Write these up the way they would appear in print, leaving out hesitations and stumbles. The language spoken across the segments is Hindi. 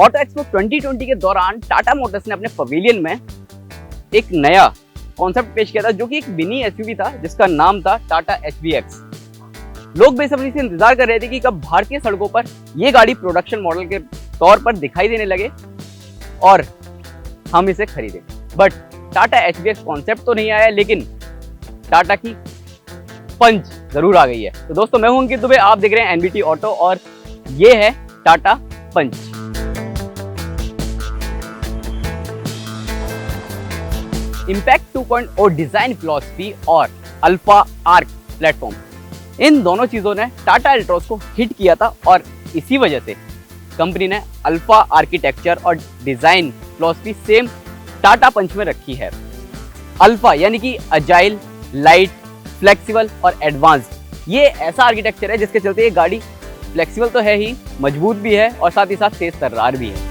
ऑटो एक्सपो 2020 के दौरान टाटा मोटर्स ने अपने पवेलियन में एक नया कॉन्सेप्ट पेश किया था, जो कि एक मिनी एसयूवी था जिसका नाम था टाटा HVX। लोग बेसब्री से इंतजार कर रहे थे कि कब भारतीय सड़कों पर ये गाड़ी प्रोडक्शन मॉडल के तौर पर दिखाई देने लगे और हम इसे खरीदें। बट टाटा HVX कॉन्सेप्ट तो नहीं आया, लेकिन टाटा की पंच जरूर आ गई है। तो दोस्तों, मैं हूं अंकित दुबे, आप देख रहे हैं NBT ऑटो और ये है टाटा पंच। इम्पैक्ट 2.0 डिजाइन फिलॉसफी और अल्फा आर्क प्लेटफॉर्म, इन दोनों चीजों ने टाटा एल्ट्रॉस को हिट किया था और इसी वजह से कंपनी ने अल्फा आर्किटेक्चर और डिजाइन फिलॉसफी सेम टाटा पंच में रखी है। अल्फा यानी कि अजाइल, लाइट, फ्लेक्सिबल और एडवांस, ये ऐसा आर्किटेक्चर है जिसके चलते ये गाड़ी फ्लेक्सिबल तो है ही, मजबूत भी है और साथ ही साथ तेज तर्रार भी है।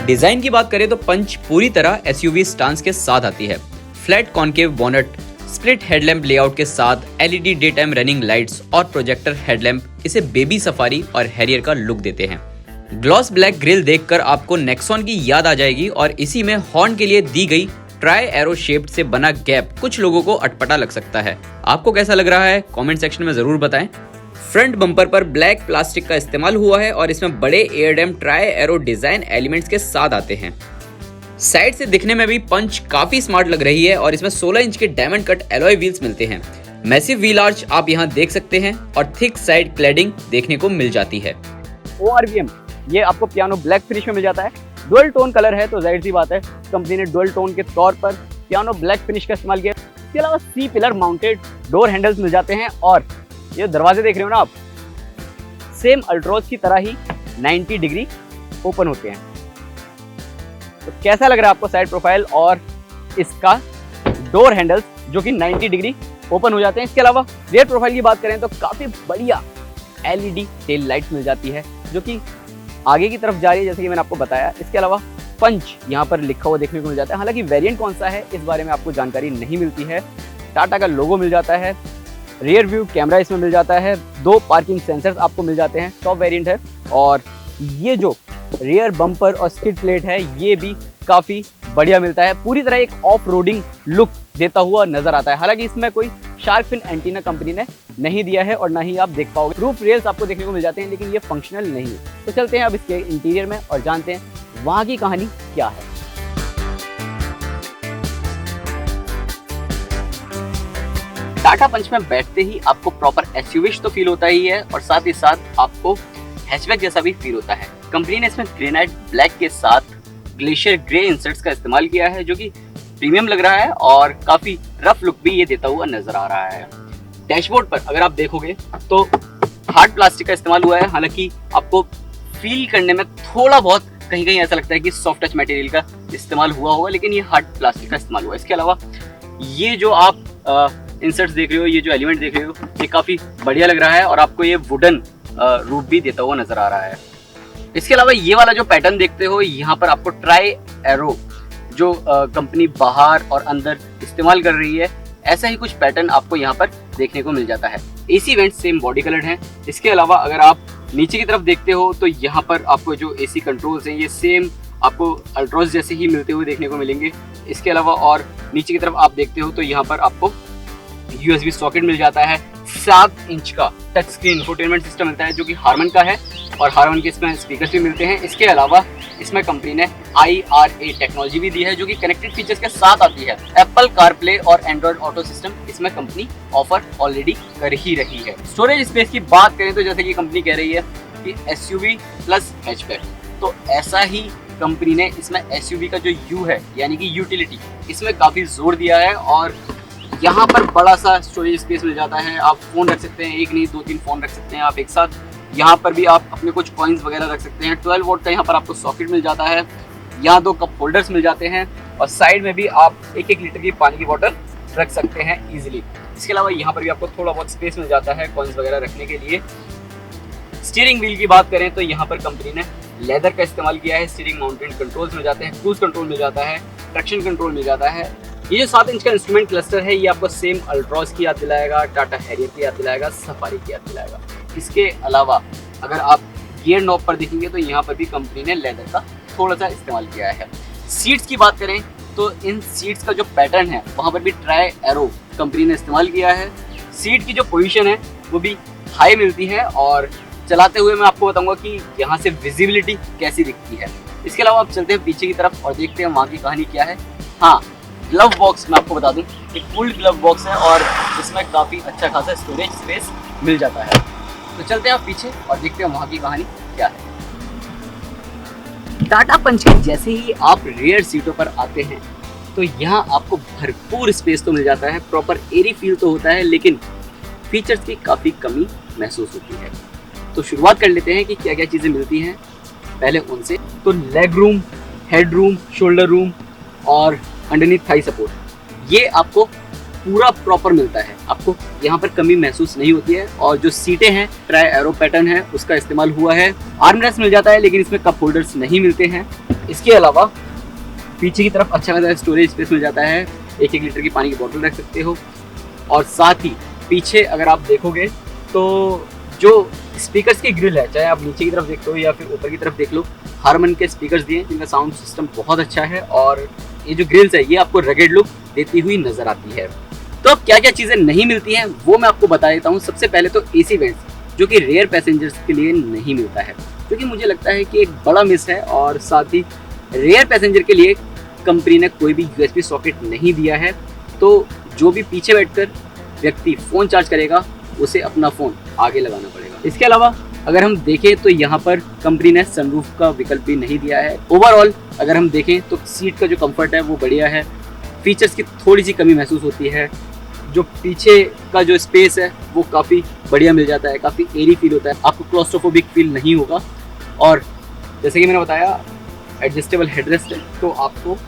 डिजाइन की बात करें तो पंच पूरी तरह एसयूवी स्टांस के साथ आती है। Flat concave bonnet, split headlamp layout के साथ LED day time running lights और प्रोजेक्टर हेडलैम्प इसे बेबी सफारी और हैरियर का लुक देते हैं। ग्लॉस ब्लैक ग्रिल देखकर आपको नेक्सॉन की याद आ जाएगी और इसी में हॉर्न के लिए दी गई ट्राई एरो शेप्ड से बना गैप कुछ लोगों को अटपटा लग सकता है। आपको कैसा लग रहा है कमेंट सेक्शन में जरूर बताएं। फ्रंट बम्पर पर ब्लैक प्लास्टिक का इस्तेमाल हुआ है और इसमें बड़े एयरडैम ट्राई एरो डिजाइन एलिमेंट्स के साथ आते हैं। साइड से दिखने में भी पंच काफी स्मार्ट लग रही है और इसमें 16 इंच के डायमंड कट एलॉय व्हील्स मिलते हैं। मैसिव व्हील आर्च आप यहाँ देख सकते हैं और थिक साइड क्लैडिंग देखने को मिल जाती है। ORVM ये आपको पियानो ब्लैक फिनिश में मिल जाता है। डुअल टोन कलर है तो जाहिर सी बात है कंपनी ने डुअल टोन के तौर पर पियानो ब्लैक फिनिश का इस्तेमाल किया। इसके अलावा C pillar mounted door handles मिल जाते हैं और ये दरवाजे देख रहे हो ना आप, सेम अल्ट्रोज की तरह ही 90 डिग्री ओपन होते हैं। तो कैसा लग रहा है आपको साइड प्रोफाइल और इसका डोर हैंडल्स जो कि 90 डिग्री ओपन हो जाते हैं। इसके अलावा रियर प्रोफाइल की बात करें तो काफी बढ़िया LED टेल लाइट्स मिल जाती है जो कि आगे की तरफ जा रही है, जैसे कि मैंने आपको बताया। इसके अलावा पंच यहाँ पर लिखा हुआ देखने को मिल जाता है। हालांकि वेरिएंट कौन सा है इस बारे में आपको जानकारी नहीं मिलती है। टाटा का लोगो मिल जाता है, रियर व्यू कैमरा इसमें मिल जाता है, 2 पार्किंग सेंसर्स आपको मिल जाते हैं, टॉप वेरिएंट है। और ये जो रियर बम्पर और स्किड प्लेट है ये भी काफ़ी बढ़िया मिलता है, पूरी तरह एक ऑफ रोडिंग लुक देता हुआ नजर आता है। हालांकि इसमें कोई शार्क फिन एंटीना कंपनी ने नहीं दिया है और ना ही आप देख पाओगे। रूफ रेल्स आपको देखने को मिल जाते हैं लेकिन ये फंक्शनल नहीं है। तो चलते हैं अब इसके इंटीरियर में और जानते हैं वहाँ की कहानी क्या है। टाटा पंच में बैठते ही आपको प्रॉपर एसयूवी तो फील होता ही है और साथ ही साथ आपको हैचबैक जैसा भी फील होता है। कंपनी ने इसमें ग्रेनाइट ब्लैक के साथ ग्लेशियर ग्रे इंसर्ट्स का इस्तेमाल किया है जो कि प्रीमियम लग रहा है और काफी रफ लुक भी ये देता हुआ नजर आ रहा है। डैशबोर्ड पर अगर आप देखोगे तो हार्ड प्लास्टिक का इस्तेमाल हुआ है। हालांकि आपको फील करने में थोड़ा बहुत कहीं कहीं ऐसा लगता है कि सॉफ्ट टच मटेरियल का इस्तेमाल हुआ होगा, लेकिन ये हार्ड प्लास्टिक का इस्तेमाल हुआ है। इसके अलावा ये जो आप इंसर्ट्स देख रहे हो, ये जो एलिमेंट देख रहे हो, ये काफी बढ़िया लग रहा है और आपको ये वुडन रूप भी देता हुआ नजर आ रहा है। इसके अलावा ये वाला जो पैटर्न देखते हो, यहाँ पर आपको ट्राई एरो जो कंपनी बाहर और अंदर इस्तेमाल कर रही है, ऐसा ही कुछ पैटर्न आपको यहाँ पर देखने को मिल जाता है। AC went same body coloured है। इसके अलावा अगर आप नीचे की तरफ देखते हो तो यहाँ पर आपको जो AC कंट्रोल्स हैं ये सेम आपको अल्ट्रोज जैसे ही मिलते हुए देखने को मिलेंगे। इसके अलावा और नीचे की तरफ आप देखते हो तो यहाँ पर आपको USB सॉकेट मिल जाता है। 7 इंच का टच स्क्रीन इंफोटेनमेंट सिस्टम मिलता है जो कि हार्मन का है और हार्मन के इसमें स्पीकर्स भी मिलते हैं। इसके अलावा इसमें कंपनी ने IRA टेक्नोलॉजी भी दी है जो कि कनेक्टेड फीचर्स के साथ आती है। एप्पल कारप्ले और एंड्रॉइड ऑटो सिस्टम इसमें कंपनी ऑफर ऑलरेडी कर ही रही है। स्टोरेज स्पेस की बात करें तो जैसे कि कंपनी कह रही है कि SUV प्लस हैचबैक, तो ऐसा ही कंपनी ने इसमें SUV का जो U है यानी कि यूटिलिटी, इसमें काफी जोर दिया है और यहाँ पर बड़ा सा स्टोरेज स्पेस मिल जाता है। आप फोन रख सकते हैं, एक नहीं 2-3 फोन रख सकते हैं आप एक साथ। यहाँ पर भी आप अपने कुछ कॉइन्स वगैरह रख सकते हैं। 12 वोल्ट का यहाँ पर आपको सॉकेट मिल जाता है। यहाँ 2 कप होल्डर्स मिल जाते हैं और साइड में भी आप 1-1 लीटर की पानी की बोतल रख सकते हैं इजीली। इसके अलावा यहाँ पर भी आपको थोड़ा बहुत स्पेस मिल जाता है कॉइन्स वगैरह रखने के लिए। स्टीयरिंग व्हील की बात करें तो यहाँ पर कंपनी ने लेदर का इस्तेमाल किया है। स्टीयरिंग माउंटेड कंट्रोल्स मिल जाते हैं, क्रूज कंट्रोल मिल जाता है, ट्रैक्शन कंट्रोल मिल जाता है। ये जो 7 इंच का इंस्ट्रूमेंट क्लस्टर है ये आपको सेम अल्ट्रॉस की याद दिलाएगा, टाटा हैरियर की याद दिलाएगा, सफारी की याद दिलाएगा। इसके अलावा अगर आप गियर नॉब पर देखेंगे तो यहाँ पर भी कंपनी ने लेदर का थोड़ा सा इस्तेमाल किया है। सीट्स की बात करें तो इन सीट्स का जो पैटर्न है वहाँ पर भी ट्राई एरो कंपनी ने इस्तेमाल किया है। सीट की जो पोजीशन है वो भी हाई मिलती है और चलाते हुए मैं आपको बताऊंगा कि यहाँ से विजिबिलिटी कैसी दिखती है। इसके अलावा आप चलते हैं पीछे की तरफ और देखते हैं वहाँ की कहानी क्या है। हाँ, ग्लव बॉक्स मैं आपको बता दूं एक फुल ग्लव बॉक्स है और इसमें काफ़ी अच्छा खासा स्टोरेज स्पेस मिल जाता है। तो चलते हैं आप पीछे और देखते हैं वहाँ की कहानी क्या है। टाटा पंच के जैसे ही आप रेयर सीटों पर आते हैं तो यहाँ आपको भरपूर स्पेस तो मिल जाता है, प्रॉपर एरी फील तो होता है, लेकिन फीचर्स की काफ़ी कमी महसूस होती है। तो शुरुआत कर लेते हैं कि क्या क्या चीज़ें मिलती हैं पहले उनसे। तो leg room, head room, shoulder room और अंडरनीथ थाई सपोर्ट ये आपको पूरा प्रॉपर मिलता है, आपको यहाँ पर कमी महसूस नहीं होती है। और जो सीटें हैं ट्राई एरो पैटर्न है उसका इस्तेमाल हुआ है। आर्मरेस्ट मिल जाता है लेकिन इसमें कप होल्डर्स नहीं मिलते हैं। इसके अलावा पीछे की तरफ अच्छा खासा स्टोरेज स्पेस मिल जाता है, 1-1 लीटर की पानी की बोतल रख सकते हो। और साथ ही पीछे अगर आप देखोगे तो जो स्पीकर्स की ग्रिल है, चाहे आप नीचे की तरफ देखते हो या फिर ऊपर की तरफ देख लो, हारमन के स्पीकर्स दिए जिनका साउंड सिस्टम बहुत अच्छा है और ये जो ग्रिल्स है ये आपको रगेड लुक देती हुई नजर आती है। तो अब क्या क्या चीज़ें नहीं मिलती हैं वो मैं आपको बता देता हूँ। सबसे पहले तो एसी वेंट्स जो कि रेयर पैसेंजर्स के लिए नहीं मिलता है, क्योंकि मुझे लगता है कि एक बड़ा मिस है। और साथ ही रेयर पैसेंजर के लिए कंपनी ने कोई भी यूएसबी सॉकेट नहीं दिया है, तो जो भी पीछे बैठकर व्यक्ति फ़ोन चार्ज करेगा उसे अपना फ़ोन आगे लगाना पड़ेगा। इसके अलावा अगर हम देखें तो यहाँ पर कंपनी ने सनरूफ का विकल्प भी नहीं दिया है। ओवरऑल अगर हम देखें तो सीट का जो कंफर्ट है वो बढ़िया है, फीचर्स की थोड़ी सी कमी महसूस होती है। जो पीछे का जो स्पेस है वो काफ़ी बढ़िया मिल जाता है, काफ़ी एरी फील होता है, आपको क्लॉस्ट्रोफोबिक फील नहीं होगा। और जैसे कि मैंने बताया एडजस्टेबल हेडरेस्ट है, तो आपको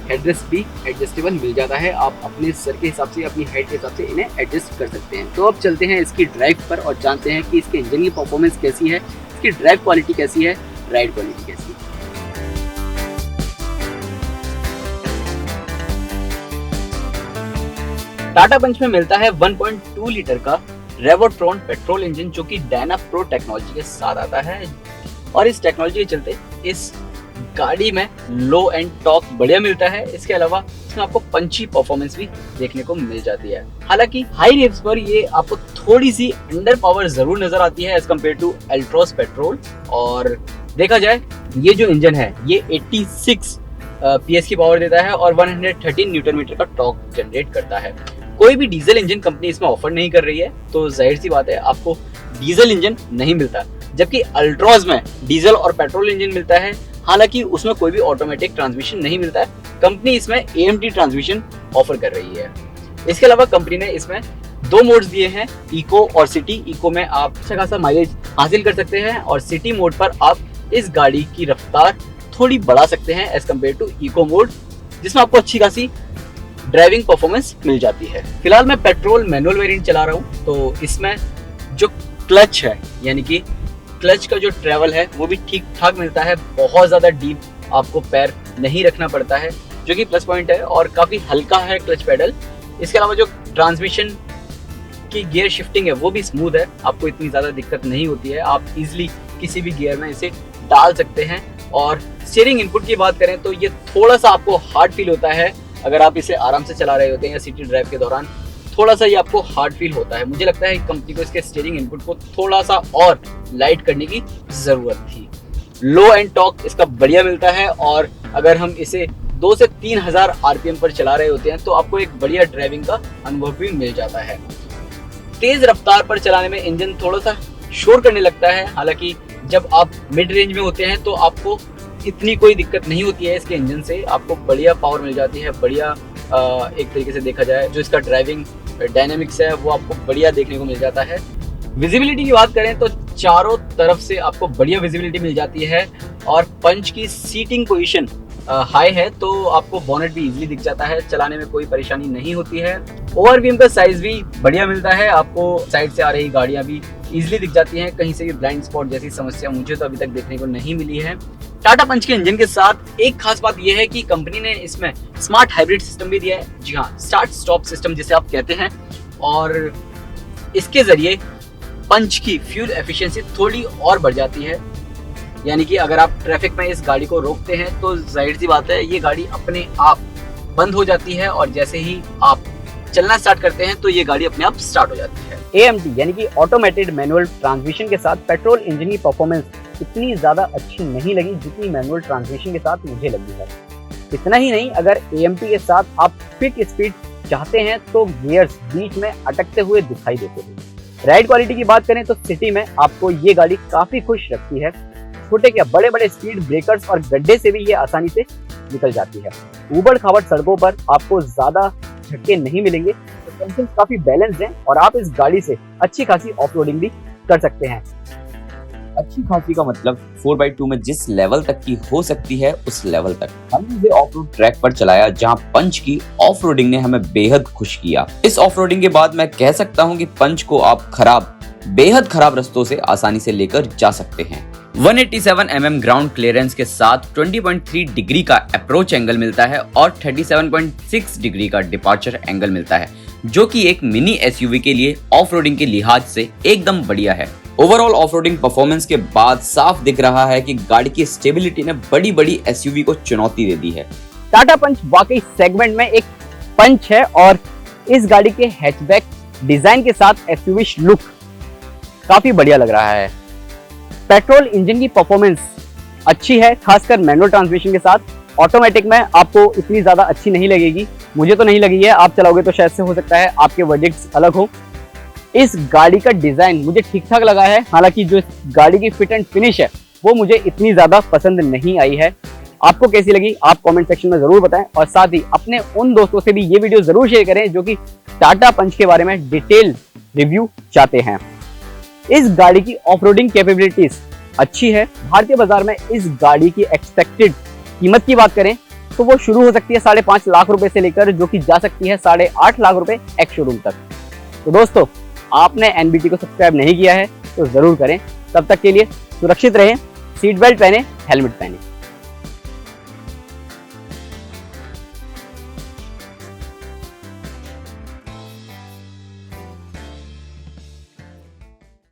हेडरेस्ट भी एडजस्टेबल मिल जाता है, आप अपने सर के हिसाब से अपनी हाइट के हिसाब से इन्हें एडजस्ट कर सकते हैं। तो अब चलते हैं इसकी ड्राइव पर और जानते हैं कि इसके इंजन की परफॉर्मेंस कैसी है, इसकी ड्राइव क्वालिटी कैसी है, राइड क्वालिटी कैसी है। टाटा पंच में मिलता है 1.2 लीटर का रेवोट्रॉन पेट्रोल इंजन जो कि डायना प्रो टेक्नोलॉजी के साथ आता है। और इस टेक्नोलॉजी के चलते इस गाड़ी में लो एंड टॉर्क बढ़िया मिलता है। इसके अलावा इसमें आपको पंची परफॉर्मेंस भी देखने को मिल जाती है। हालांकि हाई रेव्स पर ये आपको थोड़ी सी अंडर पावर जरूर नजर आती है as compare to Altroz petrol. और देखा जाए ये जो इंजन है ये 86 PS की पावर देता है और 113 न्यूटन मीटर का टॉर्क जनरेट करता है। कोई भी डीजल इंजन कंपनी इसमें ऑफर नहीं कर रही है, तो जाहिर सी बात है आपको डीजल इंजन नहीं मिलता, जबकि अल्ट्रॉस में डीजल और पेट्रोल इंजन मिलता है। हालांकि उसमें कोई भी ऑटोमेटिक ट्रांसमिशन नहीं मिलता है, कंपनी इसमें AMT ट्रांसमिशन ऑफर कर रही है। इसके अलावा कंपनी ने इसमें 2 मोड्स दिए हैं, इको और सिटी। इको में आप अच्छा खासा माइलेज हासिल कर सकते हैं और सिटी मोड पर आप इस गाड़ी की रफ्तार थोड़ी बढ़ा सकते हैं as compare to eco mode, जिसमें आपको अच्छी खासी ड्राइविंग परफॉर्मेंस मिल जाती है। फिलहाल मैं पेट्रोल मैनुअल वेरिएंट चला रहा हूँ, तो इसमें जो क्लच है यानी कि क्लच का जो ट्रेवल है वो भी ठीक ठाक मिलता है, बहुत ज़्यादा डीप आपको पैर नहीं रखना पड़ता है, जो कि प्लस पॉइंट है। और काफ़ी हल्का है क्लच पेडल। इसके अलावा जो ट्रांसमिशन की गियर शिफ्टिंग है वो भी स्मूथ है, आपको इतनी ज़्यादा दिक्कत नहीं होती है, आप इजीली किसी भी गियर में इसे डाल सकते हैं। और स्टीयरिंग इनपुट की बात करें तो ये थोड़ा सा आपको हार्ड फील होता है, अगर आप इसे आराम से चला रहे होते हैं या सिटी ड्राइव के दौरान थोड़ा सा ये आपको हार्ड फील होता है। मुझे लगता है कंपनी को इसके स्टीयरिंग इनपुट को थोड़ा सा और लाइट करने की ज़रूरत थी। लो एंड टॉर्क इसका बढ़िया मिलता है और अगर हम इसे 2 से 3000 RPM पर चला रहे होते हैं तो आपको एक बढ़िया ड्राइविंग का अनुभव भी मिल जाता है। तेज रफ्तार पर चलाने में इंजन थोड़ा सा शोर करने लगता है, हालांकि जब आप मिड रेंज में होते हैं तो आपको इतनी कोई दिक्कत नहीं होती है इसके इंजन से, आपको बढ़िया पावर मिल जाती है, बढ़िया एक तरीके से देखा जाए जो इसका ड्राइविंग डायनेमिक्स है वो आपको बढ़िया देखने को मिल जाता है। विजिबिलिटी की बात करें तो चारों तरफ से आपको बढ़िया विजिबिलिटी मिल जाती है और पंच की सीटिंग पोजीशन हाई है तो आपको बोनेट भी इजीली दिख जाता है, चलाने में कोई परेशानी नहीं होती है। ओवरव्यू का साइज भी बढ़िया मिलता है, आपको साइड से आ रही गाड़ियां भी इजीली दिख जाती हैं, कहीं से भी ब्लाइंड स्पॉट जैसी समस्या मुझे तो अभी तक देखने को नहीं मिली है। टाटा पंच के इंजन के साथ एक खास बात यह है कि कंपनी ने इसमें स्मार्ट हाइब्रिड सिस्टम भी दिया है। जी हाँ, स्टार्ट स्टॉप सिस्टम जिसे आप कहते हैं, और इसके जरिए पंच की फ्यूल एफिशिएंसी थोड़ी और बढ़ जाती है। यानी कि अगर आप ट्रैफिक में इस गाड़ी को रोकते हैं तो जाहिर सी बात है ये गाड़ी अपने आप बंद हो जाती है, और जैसे ही आप चलना स्टार्ट करते हैं तो ये गाड़ी अपने आप स्टार्ट हो जाती है। AMT यानी कि ऑटोमेटेड मैनुअल ट्रांसमिशन के साथ पेट्रोल इंजन की परफॉर्मेंस इतनी ज़्यादा अच्छी नहीं लगी जितनी मैनुअल ट्रांसमिशन के साथ मुझे लगी है। इतना ही नहीं, अगर AMT के साथ आप क्विक स्पीड चाहते हैं तो गियर्स बीच में अटकते हुए दिखाई देते हैं। राइड क्वालिटी की बात करें तो सिटी में आपको ये गाड़ी काफ़ी खुश रखती है। छोटे क्या बड़े बड़े स्पीड ब्रेकर्स और गड्ढे से भी ये आसानी से निकल जाती है। ऊबड़ खाबड़ सड़कों पर आपको ज़्यादा झटके नहीं मिलेंगे, सस्पेंशन काफ़ी बैलेंस्ड है और आप इस गाड़ी से अच्छी खासी ऑफ-रोडिंग भी कर सकते हैं। अच्छी खासी का मतलब 4x2 में जिस लेवल तक की हो सकती है उस लेवल तक हमने इसे ऑफ रोड ट्रैक पर चलाया, जहां पंच की ऑफ रोडिंग ने हमें बेहद खुश किया। इस ऑफ रोडिंग के बाद मैं कह सकता हूं कि पंच को आप बेहद खराब रास्तों से आसानी से लेकर जा सकते हैं। 187 mm ग्राउंड क्लियरेंस के साथ 20.3 डिग्री का अप्रोच एंगल मिलता है और 37.6 डिग्री का डिपार्चर एंगल मिलता है, जो कि एक मिनी SUV के लिए ऑफ रोडिंग के लिहाज से एकदम बढ़िया है। ओवरऑल ऑफ रोडिंग परफॉर्मेंस के बाद साफ दिख रहा है कि गाड़ी की स्टेबिलिटी ने बड़ी बड़ी SUV को चुनौती दे दी है। टाटा पंच वाकई सेगमेंट में एक पंच है, और इस गाड़ी के हैचबैक डिजाइन के साथ SUV लुक काफी बढ़िया लग रहा है। पेट्रोल इंजन की परफॉर्मेंस अच्छी है, खासकर मैनुअल ट्रांसमिशन के साथ। ऑटोमेटिक में आपको इतनी ज्यादा अच्छी नहीं लगेगी, मुझे तो नहीं लगी है, आप चलाओगे तो शायद से हो सकता है आपके वर्डिक्ट्स अलग हो। इस गाड़ी का डिजाइन मुझे ठीक ठाक लगा है, हालांकि जो गाड़ी की फिट एंड फिनिश है वो मुझे इतनी ज्यादा पसंद नहीं आई है। आपको कैसी लगी आप कमेंट सेक्शन में जरूर बताएं, और साथ ही अपने उन दोस्तों से भी ये वीडियो जरूर शेयर करें जो कि टाटा पंच के बारे में डिटेल रिव्यू चाहते हैं। इस गाड़ी की ऑफ-रोडिंग कैपेबिलिटीज अच्छी है। भारतीय बाजार में इस गाड़ी की एक्सपेक्टेड कीमत की बात करें तो वो शुरू हो सकती है 5.5 लाख रुपए से लेकर, जो कि जा सकती है 8.5 लाख रुपए एक्स शोरूम तक। तो दोस्तों, आपने NBT को सब्सक्राइब नहीं किया है तो जरूर करें। तब तक के लिए सुरक्षित रहें, सीट बेल्ट पहने, हेलमेट पहने।